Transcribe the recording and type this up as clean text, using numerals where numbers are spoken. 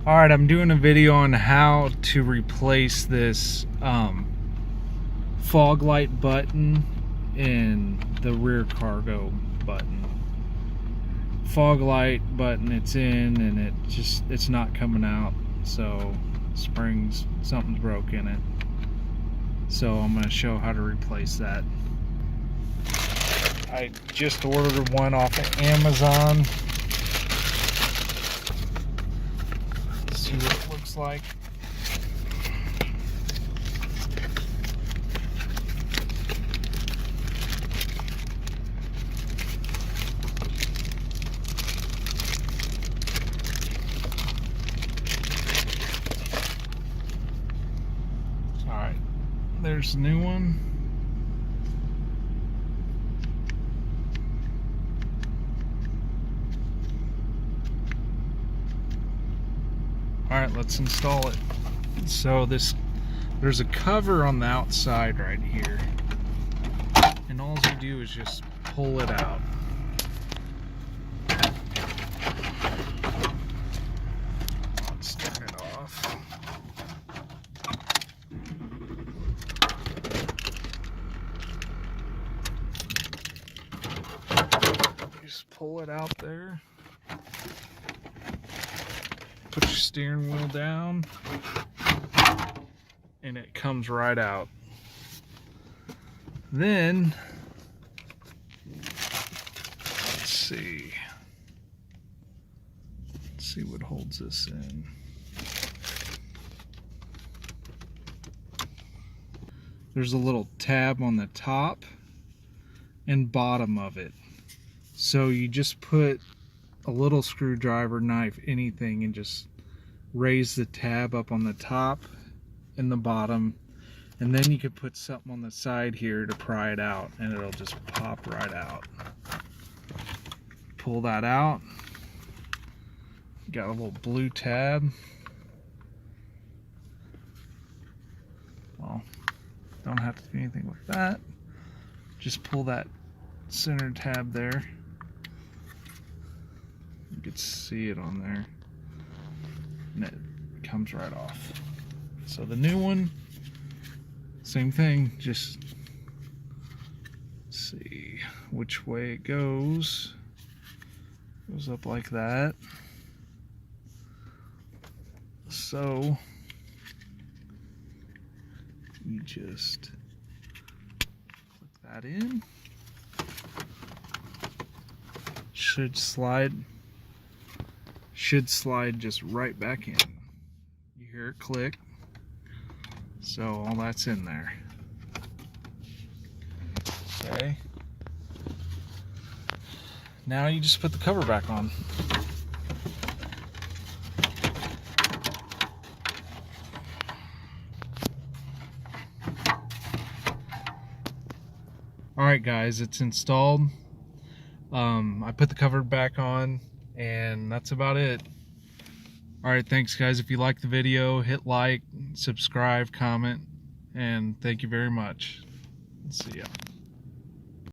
Alright, I'm doing a video on how to replace this fog light button in the rear cargo button. Fog light button, it's in and it's not coming out, so something's broke in it. So I'm going to show how to replace that. I just ordered one off of Amazon. See what it looks like. Alright, there's the new one. Alright, let's install it. So there's a cover on the outside right here, and all you do is just pull it out. Let's turn it off. Just pull it out there. Put your steering wheel down and it comes right out. Then let's see what holds this in. There's a little tab on the top and bottom of it, so you just put a little screwdriver, knife, anything, and just raise the tab up on the top and the bottom, and then you could put something on the side here to pry it out and it'll just pop right out. Pull that out. Got a little blue tab. Well, don't have to do anything with that. Just pull that center tab there. You can see it on there, and it comes right off. So the new one, same thing, just see which way it goes. Goes up like that. So you just click that in. Should slide just right back in. You hear it click, so all that's in there. Okay, now you just put the cover back on. Alright guys, it's installed. I put the cover back on, and that's about it. Alright, thanks guys. If you liked the video, hit like, subscribe, comment, and thank you very much. See ya.